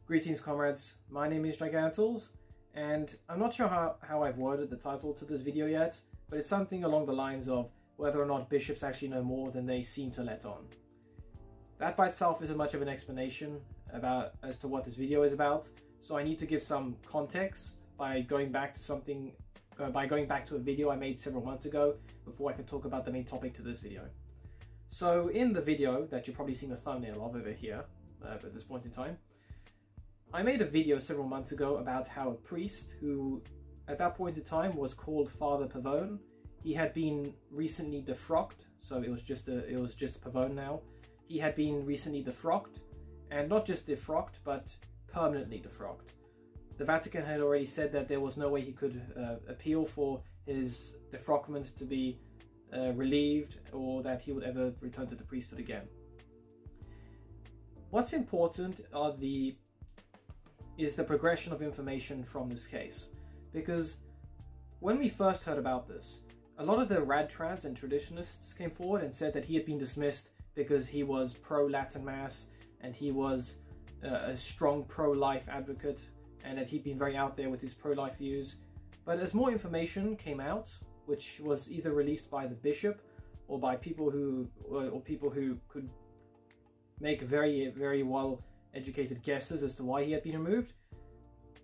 Greetings comrades, my name is Gigantles, and I'm not sure how I've worded the title to this video yet, but it's something along the lines of whether or not bishops actually know more than they seem to let on. That by itself isn't much of an explanation as to what this video is about, so I need to give some context by going back to a video I made several months ago before I can talk about the main topic to this video. So in the video that you're probably seeing the thumbnail of over here at this point in time, I made a video several months ago about how a priest who at that point in time was called Father Pavone, he had been recently defrocked, so it was just Pavone now. He had been recently defrocked, and not just defrocked, but permanently defrocked. The Vatican had already said that there was no way he could appeal for his defrockment to be relieved, or that he would ever return to the priesthood again. What's important is the progression of information from this case, because when we first heard about this, a lot of the radtrads and traditionalists came forward and said that he had been dismissed because he was pro-Latin Mass and he was a strong pro-life advocate and that he'd been very out there with his pro-life views. But as more information came out, which was either released by the bishop or by people who could make very well educated guesses as to why he had been removed,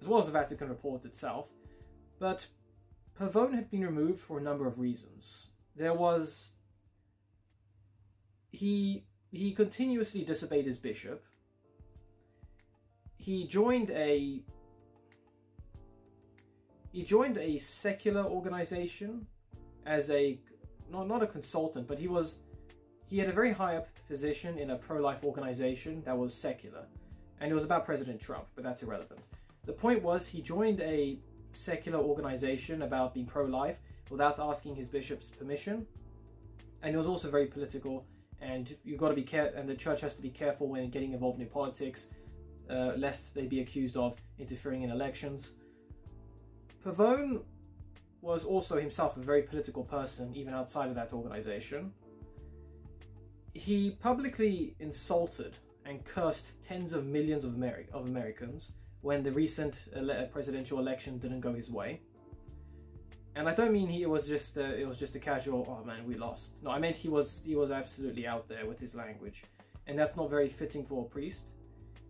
as well as the Vatican report itself. But Pavone had been removed for a number of reasons. He continuously disobeyed his bishop. He joined a secular organization as not a consultant, but he had a very high up position in a pro-life organization that was secular, and it was about President Trump, but that's irrelevant. The point was, he joined a secular organization about being pro-life without asking his bishop's permission, and it was also very political, and you've got to be careful, and the church has to be careful when getting involved in politics, lest they be accused of interfering in elections. Pavone was also himself a very political person, even outside of that organization. He publicly insulted and cursed tens of millions of Americans when the recent presidential election didn't go his way. And I don't mean it was just a casual, oh man, we lost. No, I meant he was absolutely out there with his language, and that's not very fitting for a priest.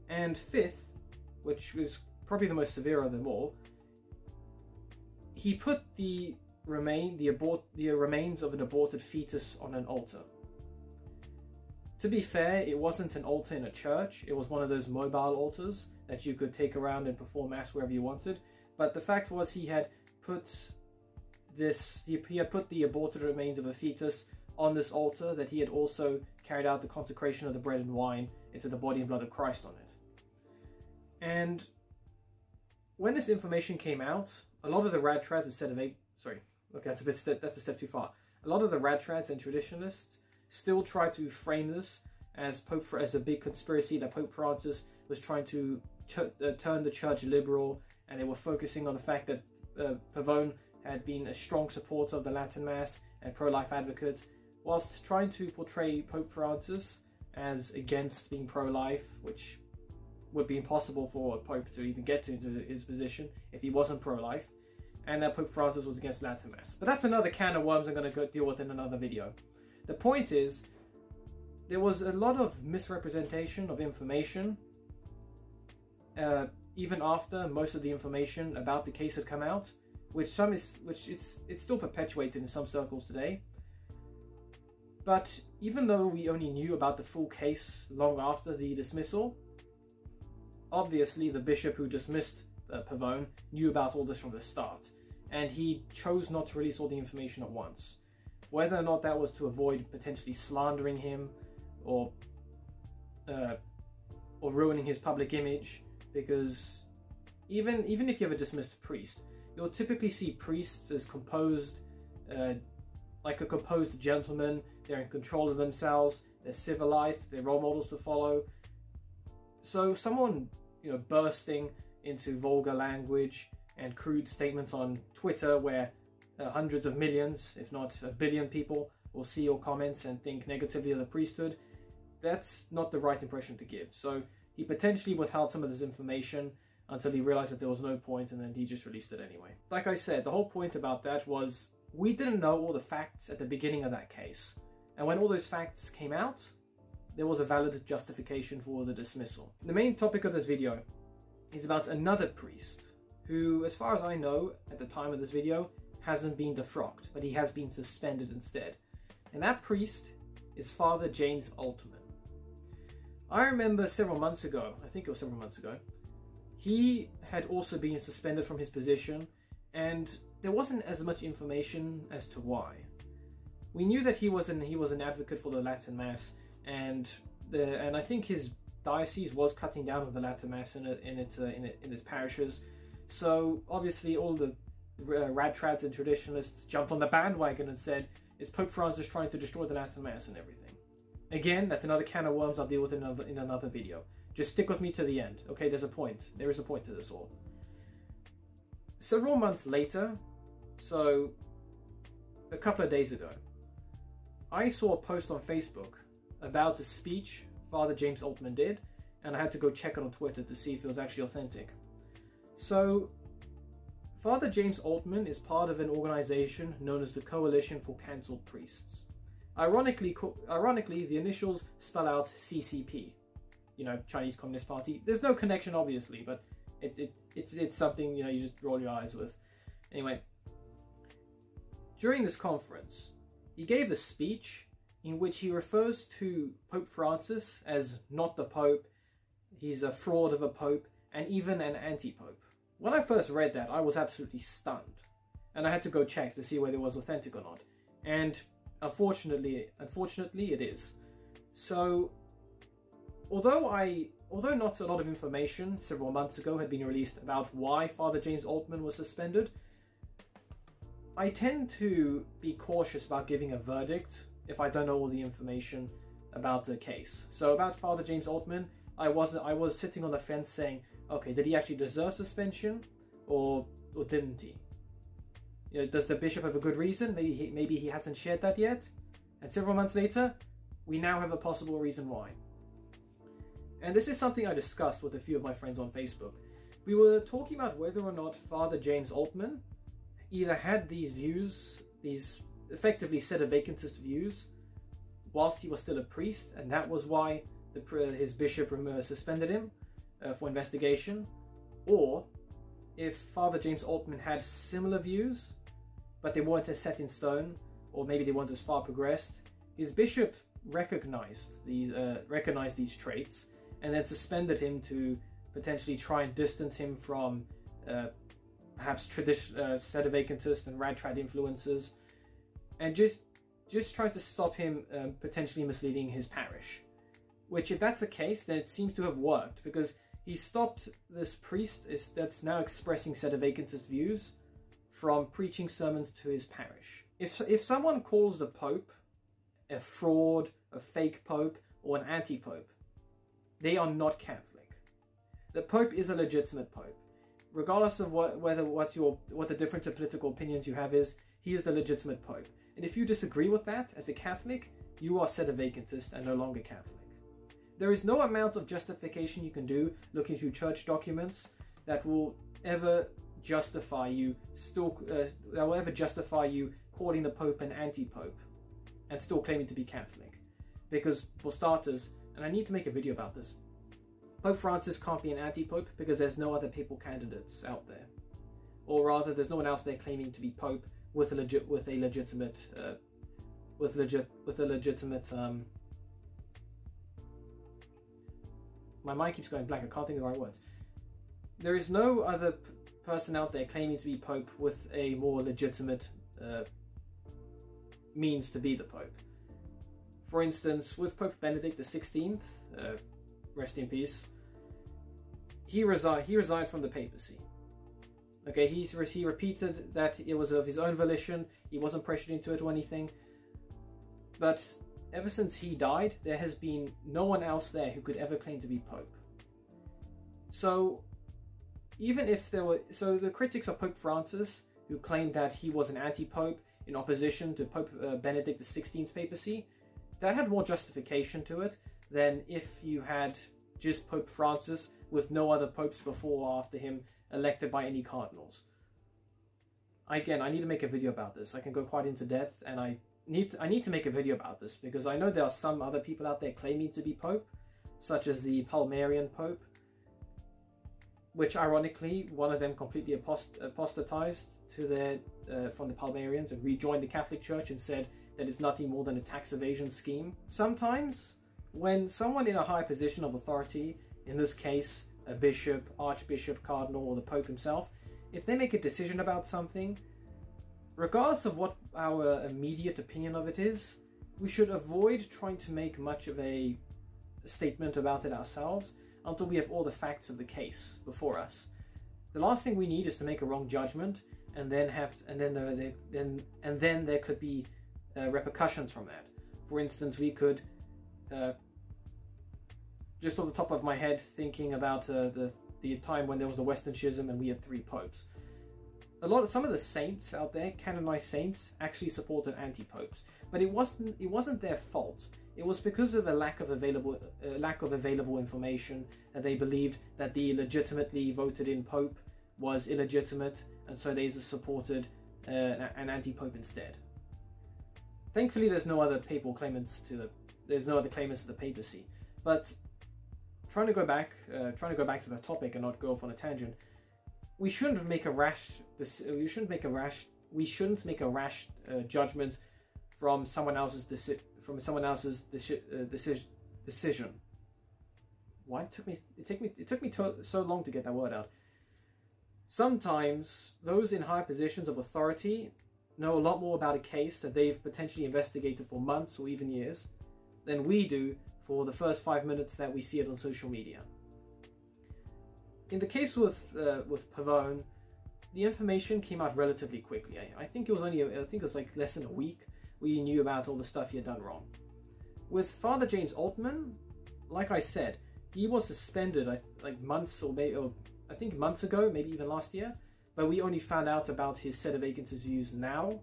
And fifth, which was probably the most severe of them all, he put the remains of an aborted fetus on an altar. To be fair, it wasn't an altar in a church, it was one of those mobile altars that you could take around and perform mass wherever you wanted. But the fact was, he had put the aborted remains of a fetus on this altar, that he had also carried out the consecration of the bread and wine into the body and blood of Christ on it. And when this information came out, a lot of the radtrads that's a step too far. A lot of the radtrads and traditionalists still try to frame this as a big conspiracy that Pope Francis was trying to turn the church liberal, and they were focusing on the fact that Pavone had been a strong supporter of the Latin Mass and pro-life advocate, whilst trying to portray Pope Francis as against being pro-life, which would be impossible for a Pope to even get into his position if he wasn't pro-life, and that Pope Francis was against Latin Mass. But that's another can of worms I'm going to deal with in another video. The point is, there was a lot of misrepresentation of information, even after most of the information about the case had come out, which it's still perpetuated in some circles today. But even though we only knew about the full case long after the dismissal, obviously the bishop who dismissed Pavone knew about all this from the start, and he chose not to release all the information at once. Whether or not that was to avoid potentially slandering him or ruining his public image, because even if you have a dismissed priest, you'll typically see priests as composed, like a composed gentleman. They're in control of themselves, they're civilized, they're role models to follow. So someone, bursting into vulgar language and crude statements on Twitter where hundreds of millions, if not a billion people will see your comments and think negatively of the priesthood, that's not the right impression to give. So he potentially withheld some of this information until he realized that there was no point, and then he just released it anyway. Like I said, the whole point about that was we didn't know all the facts at the beginning of that case. And when all those facts came out, there was a valid justification for the dismissal. The main topic of this video is about another priest who, as far as I know, at the time of this video, hasn't been defrocked, but he has been suspended instead. And that priest is Father James Altman. I remember several months ago, I think it was several months ago, he had also been suspended from his position, and there wasn't as much information as to why. We knew that he was an advocate for the Latin Mass, and I think his diocese was cutting down on the Latin Mass in its parishes. So obviously all the radtrads and traditionalists jumped on the bandwagon and said, "Is Pope Francis trying to destroy the Latin Mass and everything?" Again, that's another can of worms I'll deal with in another video. Just stick with me to the end. Okay, there's a point. There is a point to this all. Several months later, so a couple of days ago, I saw a post on Facebook about a speech Father James Altman did, and I had to go check it on Twitter to see if it was actually authentic. So, Father James Altman is part of an organization known as the Coalition for Cancelled Priests. Ironically, the initials spell out CCP, you know, Chinese Communist Party. There's no connection, obviously, but it's something, you know, you just roll your eyes with. Anyway, during this conference, he gave a speech in which he refers to Pope Francis as not the Pope, he's a fraud of a Pope, and even an anti-Pope. When I first read that, I was absolutely stunned, and I had to go check to see whether it was authentic or not. And unfortunately it is. So, although not a lot of information several months ago had been released about why Father James Altman was suspended, I tend to be cautious about giving a verdict if I don't know all the information about the case. So about Father James Altman, I was sitting on the fence saying, okay, did he actually deserve suspension, or didn't he? You know, does the bishop have a good reason? Maybe he hasn't shared that yet. And several months later, we now have a possible reason why. And this is something I discussed with a few of my friends on Facebook. We were talking about whether or not Father James Altman either had these views, these effectively sedevacantist views, whilst he was still a priest, and that was why his bishop suspended him for investigation, or if Father James Altman had similar views, but they weren't as set in stone, or maybe they weren't as far progressed. His bishop recognized these traits, and then suspended him to potentially try and distance him from perhaps sedevacantist and radtrad influences, and just trying to stop him potentially misleading his parish. Which, if that's the case, then it seems to have worked, because he stopped this priest that's now expressing sedevacantist views from preaching sermons to his parish. If someone calls the Pope a fraud, a fake Pope, or an anti-Pope, they are not Catholic. The Pope is a legitimate Pope. Regardless of what the difference of political opinions you have is, he is the legitimate Pope. And if you disagree with that as a Catholic, you are sedevacantist and no longer Catholic. There is no amount of justification you can do looking through church documents that will ever justify you calling the Pope an anti-Pope and still claiming to be Catholic. Because, for starters, and I need to make a video about this, Pope Francis can't be an anti-Pope because there's no other papal candidates out there. Or rather, there's no one else there claiming to be Pope with a legitimate my mind keeps going blank, I can't think of the right words. There is no other person out there claiming to be Pope with a more legitimate means to be the Pope. For instance, with Pope Benedict XVI, rest in peace, he resigned from the papacy. Okay, he repeated that it was of his own volition, he wasn't pressured into it or anything, but ever since he died, there has been no one else there who could ever claim to be Pope. So, even if there were... So, the critics of Pope Francis, who claimed that he was an anti-Pope in opposition to Pope Benedict XVI's papacy, that had more justification to it than if you had just Pope Francis, with no other popes before or after him elected by any cardinals. Again, I need to make a video about this. I can go quite into depth, and I need to make a video about this, because I know there are some other people out there claiming to be Pope, such as the Palmarian Pope, which ironically, one of them completely apostatized from the Palmarians and rejoined the Catholic Church and said that it's nothing more than a tax evasion scheme. Sometimes, when someone in a high position of authority, in this case a bishop, archbishop, cardinal, or the Pope himself, if they make a decision about something, regardless of what our immediate opinion of it is, we should avoid trying to make much of a statement about it ourselves until we have all the facts of the case before us. The last thing we need is to make a wrong judgment and then there could be repercussions from that. For instance, we could, just off the top of my head, thinking about the time when there was the Western Schism and we had 3 popes. Some of the saints out there, canonized saints, actually supported anti-popes, but it wasn't their fault. It was because of a lack of available information, that they believed that the legitimately voted in pope was illegitimate, and so they supported an anti-pope instead. Thankfully, there's no other claimants to the papacy. But trying to go back to the topic and not go off on a tangent, we shouldn't make a rash judgment from someone else's decision. Why it took me so long to get that word out. Sometimes those in high positions of authority know a lot more about a case that they've potentially investigated for months or even years than we do for the first 5 minutes that we see it on social media. In the case with Pavone, the information came out relatively quickly. I think it was like less than a week we knew about all the stuff he had done wrong. With Father James Altman, like I said, he was suspended like months I think months ago, maybe even last year, but we only found out about his sedevacant interviews now.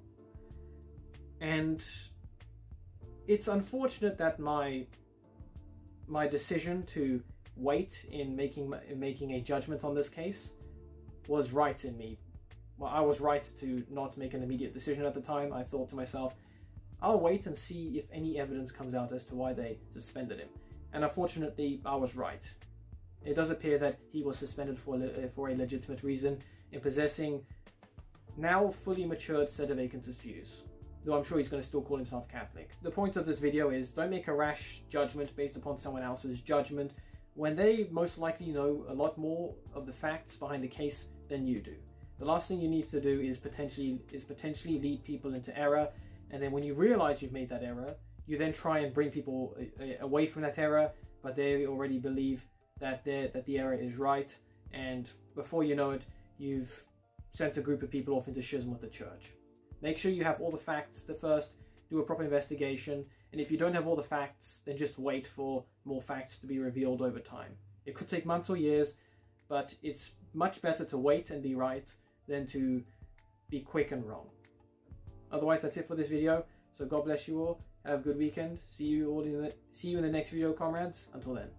And it's unfortunate that my decision to wait in making a judgment on this case was right in me. Well, I was right to not make an immediate decision at the time. I thought to myself, I'll wait and see if any evidence comes out as to why they suspended him. And unfortunately, I was right. It does appear that he was suspended for a legitimate reason in possessing now fully matured sedevacantist views. Though I'm sure he's going to still call himself Catholic. The point of this video is, don't make a rash judgment based upon someone else's judgment when they most likely know a lot more of the facts behind the case than you do. The last thing you need to do is potentially lead people into error, and then when you realize you've made that error, you then try and bring people away from that error, but they already believe that the error is right, and before you know it, you've sent a group of people off into schism with the church. Make sure you have all the facts to first do a proper investigation, and if you don't have all the facts, then just wait for more facts to be revealed over time. It could take months or years, but it's much better to wait and be right than to be quick and wrong. Otherwise, that's it for this video. So God bless you all. Have a good weekend. See you in the next video, comrades. Until then.